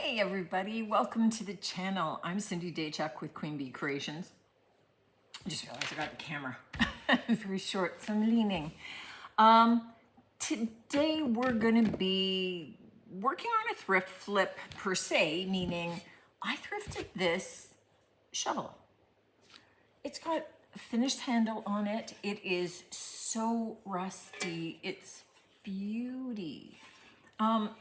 Hey everybody, welcome to the channel. I'm Cindy Daychuk with Queen Bee Creations. I just realized I got the camera very short, so I'm leaning. Today we're gonna be working on a thrift flip per se, meaning I thrifted this shovel. It's got a finished handle on it. It is so rusty, it's beauty.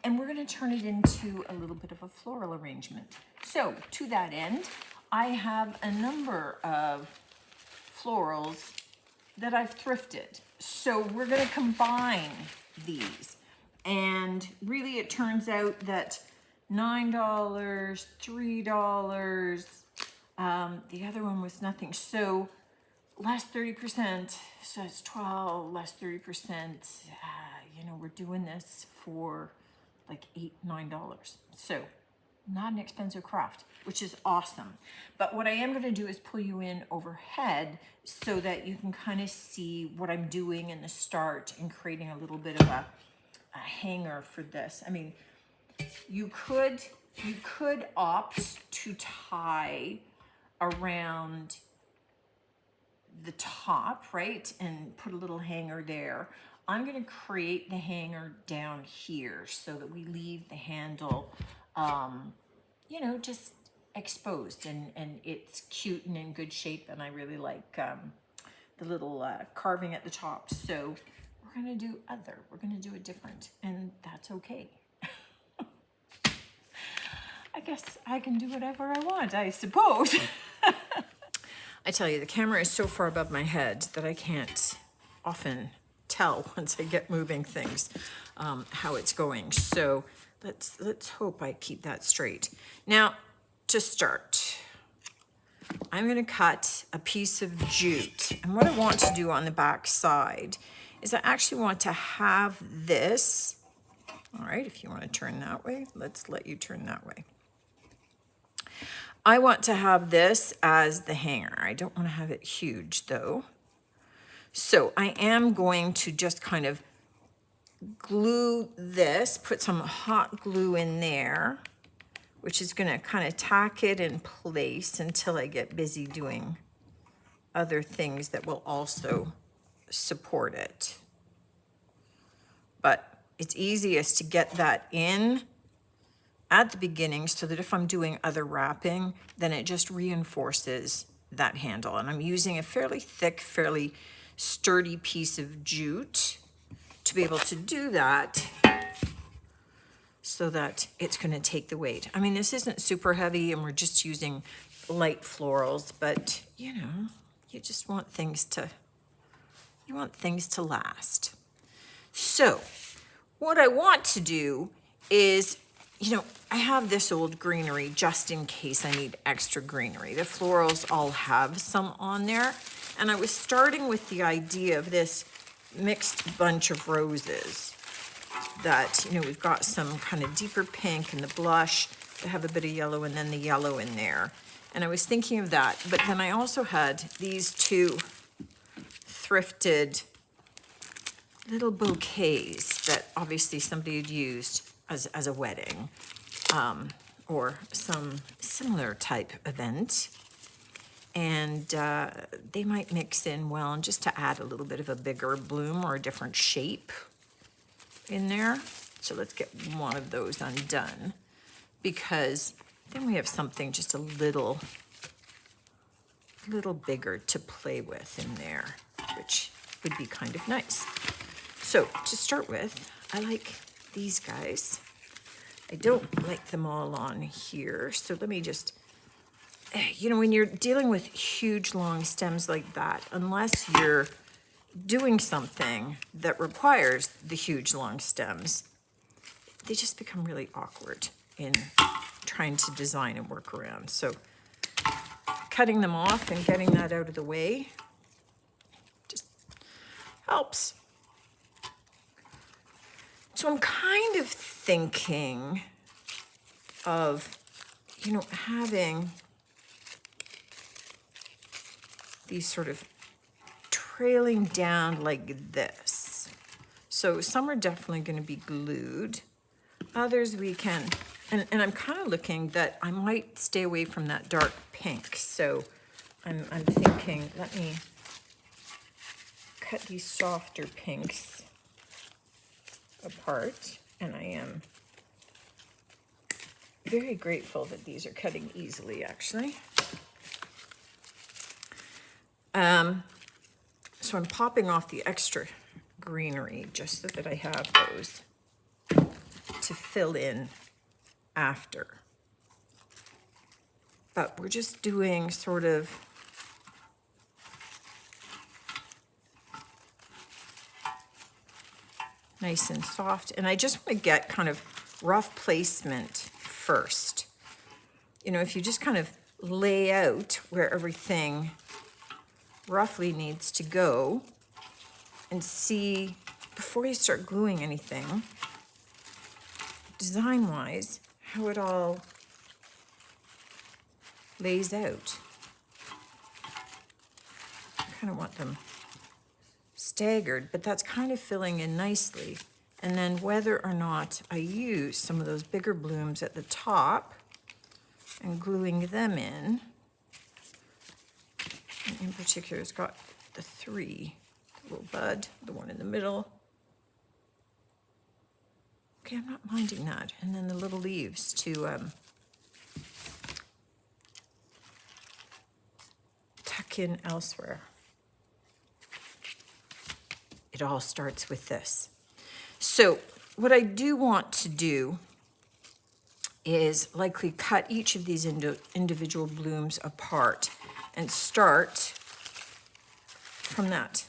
And we're going to turn it into a little bit of a floral arrangement. So to that end, I have a number of florals that I've thrifted. So we're going to combine these. And really it turns out that $9, $3, the other one was nothing. So less 30%, so it's 12, less 30%, we're doing this for like $8, $9. So not an expensive craft, which is awesome. But what I am gonna do is pull you in overhead so that you can kind of see what I'm doing in the start and creating a little bit of a hanger for this. I mean, you could opt to tie around the top, right? And put a little hanger there. I'm going to create the hanger down here so that we leave the handle, just exposed and it's cute and in good shape. And I really like the little carving at the top. So we're going to do we're going to do it different, and that's okay. I guess I can do whatever I want, I suppose. I tell you, the camera is so far above my head that I can't often tell once I get moving things how it's going. So let's hope I keep that straight. Now, to start, I'm going to cut a piece of jute. And what I want to do on the back side is I actually want to have this. All right, if you want to turn that way, let's let you turn that way. I want to have this as the hanger. I don't want to have it huge though. So I am going to just kind of glue this, put some hot glue in there, which is going to kind of tack it in place until I get busy doing other things that will also support it. But it's easiest to get that in at the beginning so that if I'm doing other wrapping, then it just reinforces that handle. And I'm using a fairly thick, fairly sturdy piece of jute to be able to do that so that it's going to take the weight. I mean, this isn't super heavy and we're just using light florals, but you just want things to, last. So what I want to do is, I have this old greenery just in case I need extra greenery. The florals all have some on there. And I was starting with the idea of this mixed bunch of roses that, we've got some kind of deeper pink and the blush that have a bit of yellow and then the yellow in there. And I was thinking of that. But then I also had these two thrifted little bouquets that obviously somebody had used as a wedding or some similar type event. And they might mix in well, and just to add a little bit of a bigger bloom or a different shape in there. So let's get one of those undone, because then we have something just a little bigger to play with in there, which would be kind of nice. So to start with, I like these guys. I don't like them all on here, so let me just, when you're dealing with huge long stems like that, unless you're doing something that requires the huge long stems, they just become really awkward in trying to design and work around. So cutting them off and getting that out of the way just helps. So I'm kind of thinking of, having these sort of trailing down like this. So some are definitely going to be glued. Others we can And I'm kind of looking that I might stay away from that dark pink. So I'm thinking, let me cut these softer pinks apart. And I am very grateful that these are cutting easily, actually. So I'm popping off the extra greenery just so that I have those to fill in after. But we're just doing sort of nice and soft. And I just want to get kind of rough placement first. You know, if you just kind of lay out where everything roughly needs to go and see before you start gluing anything, design-wise, how it all lays out. I kind of want them staggered, but that's kind of filling in nicely. And then whether or not I use some of those bigger blooms at the top and gluing them in. And in particular, it's got the three, the little bud, the one in the middle. Okay, I'm not minding that. And then the little leaves to tuck in elsewhere. It all starts with this. So what I do want to do is likely cut each of these individual blooms apart and start from that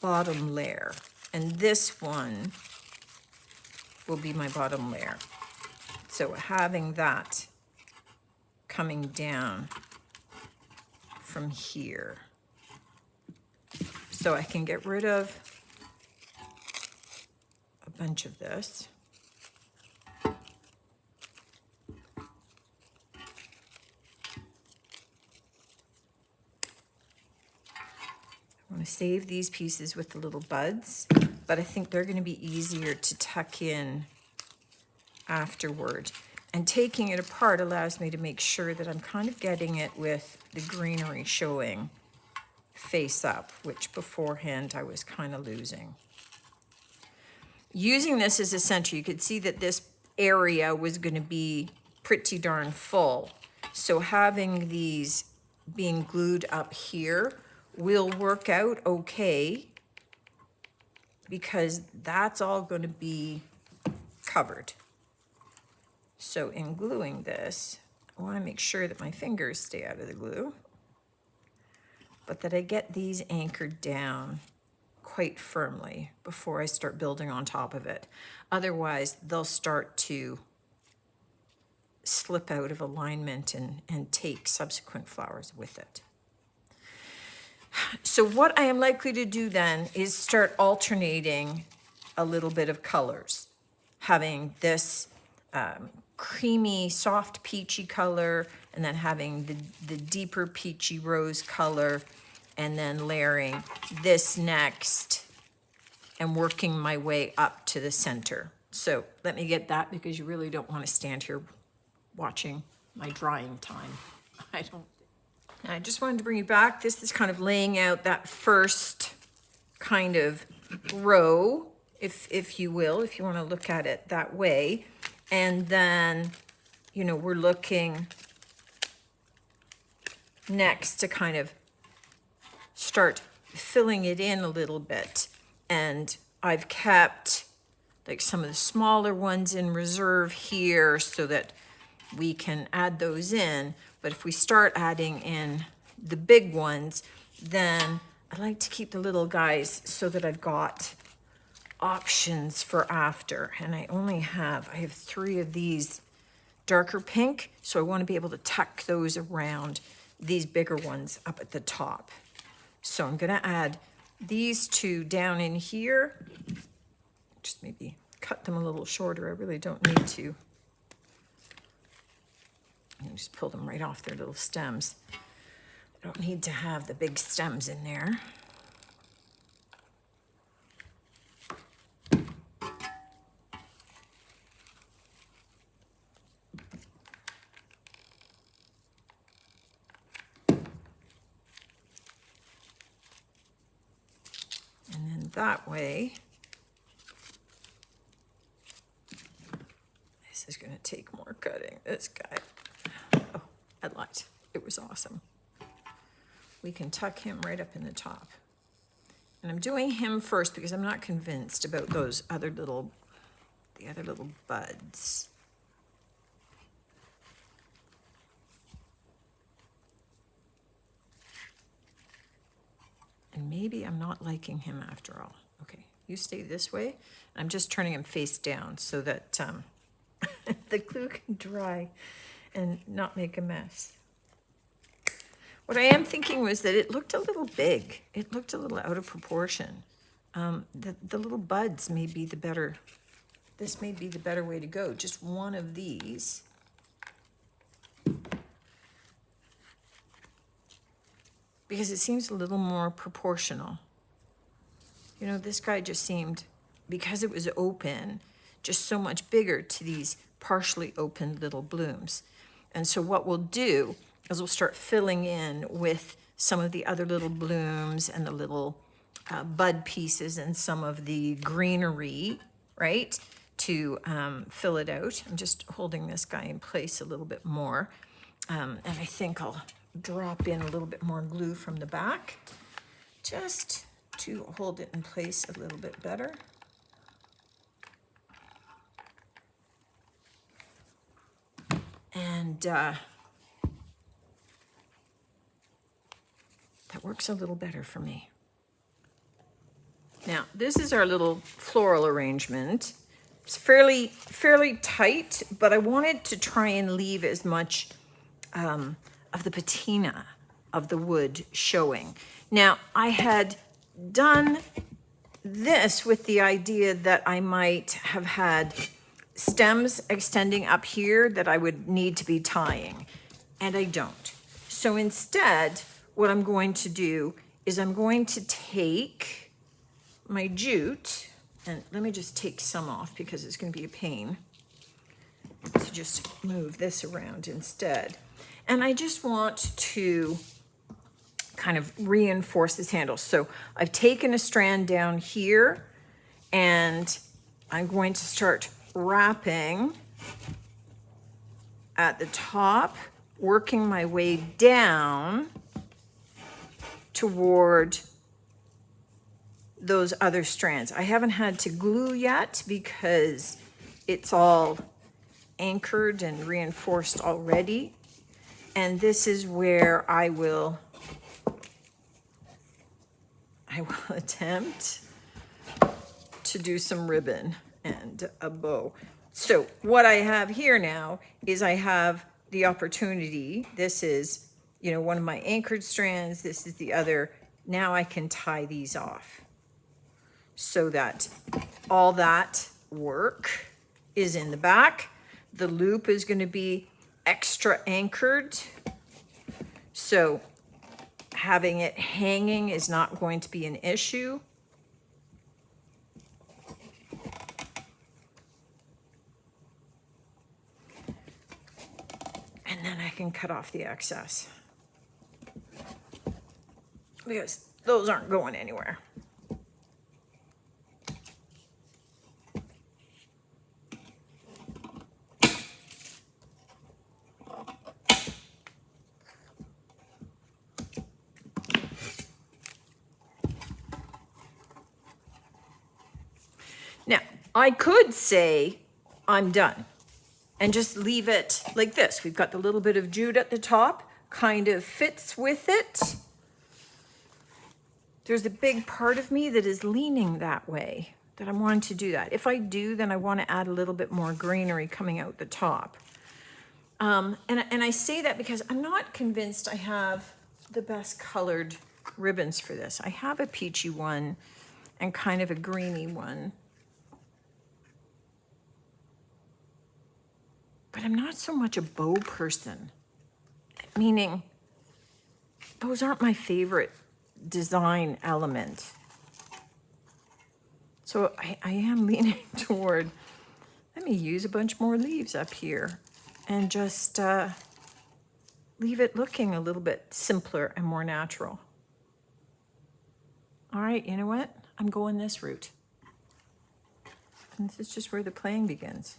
bottom layer. And this one will be my bottom layer. So having that coming down from here. So I can get rid of a bunch of this. I want to save these pieces with the little buds, but I think they're going to be easier to tuck in afterward. And taking it apart allows me to make sure that I'm kind of getting it with the greenery showing face up, which beforehand I was kind of losing. Using this as a center, you could see that this area was going to be pretty darn full. So having these being glued up here will work out okay because that's all going to be covered. So in gluing this, I want to make sure that my fingers stay out of the glue, but that I get these anchored down quite firmly before I start building on top of it. Otherwise, they'll start to slip out of alignment and take subsequent flowers with it. So what I am likely to do then is start alternating a little bit of colors, having this creamy, soft peachy color, and then having the deeper peachy rose color, and then layering this next and working my way up to the center. So let me get that because you really don't want to stand here watching my drying time. I just wanted to bring you back. This is kind of laying out that first kind of row, if you will, if you want to look at it that way. And then, you know, we're looking next to kind of start filling it in a little bit. And I've kept like some of the smaller ones in reserve here so that we can add those in. But if we start adding in the big ones, then I like to keep the little guys so that I've got options for after. And I have 3 of these darker pink, so I want to be able to tuck those around these bigger ones up at the top. So I'm going to add these 2 down in here. Just maybe cut them a little shorter. I really don't need to. And just pull them right off their little stems. I don't need to have the big stems in there. that way. This is gonna take more cutting. This guy, oh, I lied. It was awesome. We can tuck him right up in the top. And I'm doing him first because I'm not convinced about those other little, the other little buds. And maybe I'm not liking him after all. Okay, you stay this way. I'm just turning him face down so that the glue can dry and not make a mess. What I am thinking was that it looked a little big. It looked a little out of proportion. The little buds may be the better, this may be the better way to go. Just one of these. Because it seems a little more proportional. You know, this guy just seemed, because it was open, just so much bigger to these partially open little blooms. And so what we'll do is we'll start filling in with some of the other little blooms and the little bud pieces and some of the greenery, right, to fill it out. I'm just holding this guy in place a little bit more. And I think I'll drop in a little bit more glue from the back just to hold it in place a little bit better. And that works a little better for me. Now, this is our little floral arrangement. It's fairly tight, but I wanted to try and leave as much of the patina of the wood showing. Now, I had done this with the idea that I might have had stems extending up here that I would need to be tying, and I don't. So instead, what I'm going to do is I'm going to take my jute, and let me just take some off because it's going to be a pain to just move this around instead. And I just want to kind of reinforce this handle. So I've taken a strand down here and I'm going to start wrapping at the top, working my way down toward those other strands. I haven't had to glue yet because it's all anchored and reinforced already. And this is where I will attempt to do some ribbon and a bow. So what I have here now is I have the opportunity. This is, you know, one of my anchored strands. This is the other. Now I can tie these off so that all that work is in the back. The loop is going to be extra anchored, so having it hanging is not going to be an issue. And then I can cut off the excess because those aren't going anywhere. Now, I could say I'm done and just leave it like this. We've got the little bit of jute at the top, kind of fits with it. There's a big part of me that is leaning that way, that I'm wanting to do that. If I do, then I want to add a little bit more greenery coming out the top. And I say that because I'm not convinced I have the best colored ribbons for this. I have a peachy one and kind of a greeny one. But I'm not so much a bow person, meaning those aren't my favorite design element. So I am leaning toward, let me use a bunch more leaves up here and just leave it looking a little bit simpler and more natural. All right, you know what? I'm going this route. And this is just where the playing begins.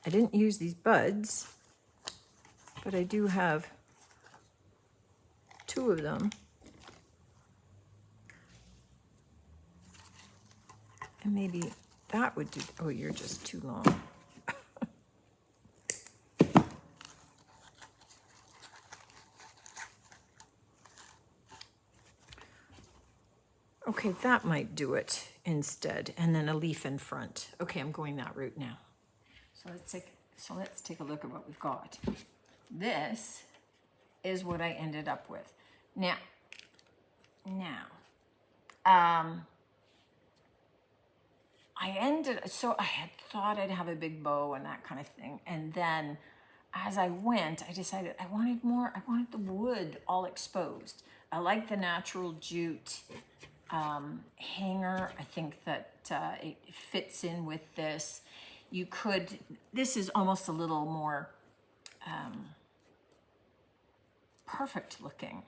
I didn't use these buds, but I do have 2 of them. And maybe that would do, oh, you're just too long. Okay, that might do it instead, and then a leaf in front. Okay, I'm going that route now. So let's take a look at what we've got. This is what I ended up with. Now, so I had thought I'd have a big bow and that kind of thing. And then as I went, I decided I wanted the wood all exposed. I like the natural jute hanger. I think that it fits in with this. This is almost a little more perfect looking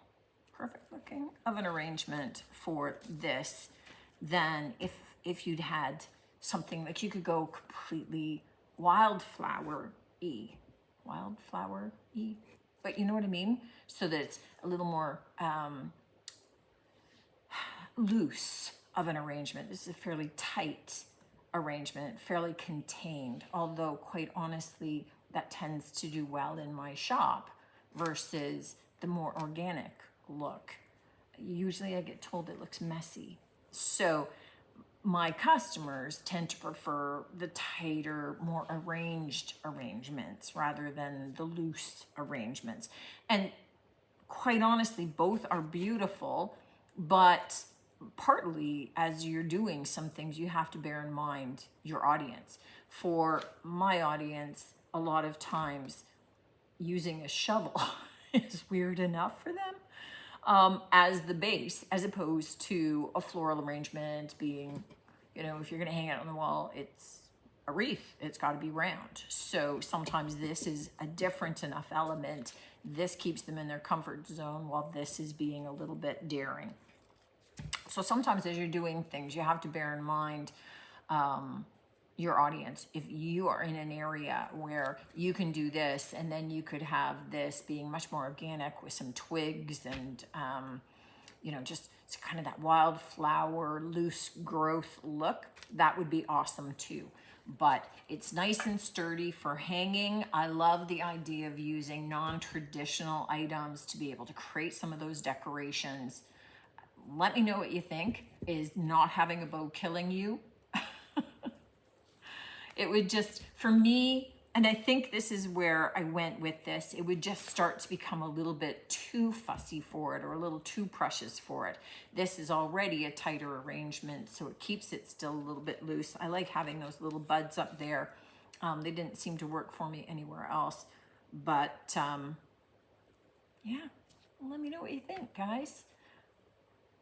of an arrangement for this than if you'd had something like you could go completely wildflower-y, but you know what I mean? So that it's a little more loose of an arrangement. This is a fairly tight arrangement, fairly contained, although quite honestly, that tends to do well in my shop versus the more organic look. Usually I get told it looks messy. So my customers tend to prefer the tighter, more arranged arrangements rather than the loose arrangements. And quite honestly, both are beautiful, but partly as you're doing some things, you have to bear in mind your audience. For my audience, a lot of times using a shovel is weird enough for them as the base, as opposed to a floral arrangement being, you know, if you're going to hang it on the wall, it's a wreath. It's got to be round. So sometimes this is a different enough element. This keeps them in their comfort zone while this is being a little bit daring. So sometimes as you're doing things, you have to bear in mind your audience. If you are in an area where you can do this, and then you could have this being much more organic with some twigs and, you know, just it's kind of that wildflower, loose growth look, that would be awesome too. But it's nice and sturdy for hanging. I love the idea of using non-traditional items to be able to create some of those decorations. Let me know what you think. Is not having a bow killing you? It would just, for me, and I think this is where I went with this, it would just start to become a little bit too fussy for it or a little too precious for it. This is already a tighter arrangement, so it keeps it still a little bit loose. I like having those little buds up there. They didn't seem to work for me anywhere else. But yeah, let me know what you think, guys.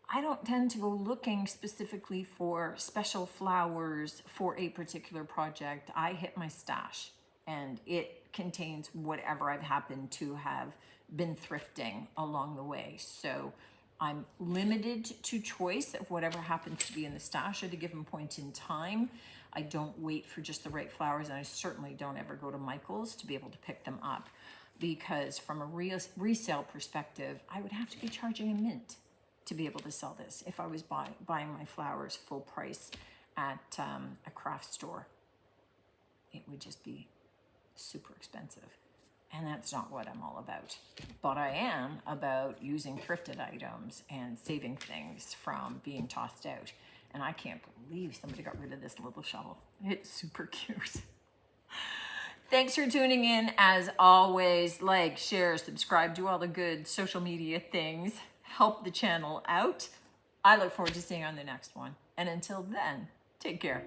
I don't tend to go looking specifically for special flowers for a particular project. I hit my stash and it contains whatever I've happened to have been thrifting along the way. So I'm limited to choice of whatever happens to be in the stash at a given point in time. I don't wait for just the right flowers, and I certainly don't ever go to Michael's to be able to pick them up, because from a resale perspective, I would have to be charging a mint to be able to sell this if I was buying my flowers full price at a craft store. It would just be super expensive. And that's not what I'm all about. But I am about using thrifted items and saving things from being tossed out. And I can't believe somebody got rid of this little shovel. It's super cute. Thanks for tuning in. As always, like, share, subscribe, do all the good social media things. Help the channel out. I look forward to seeing you on the next one. And until then, take care.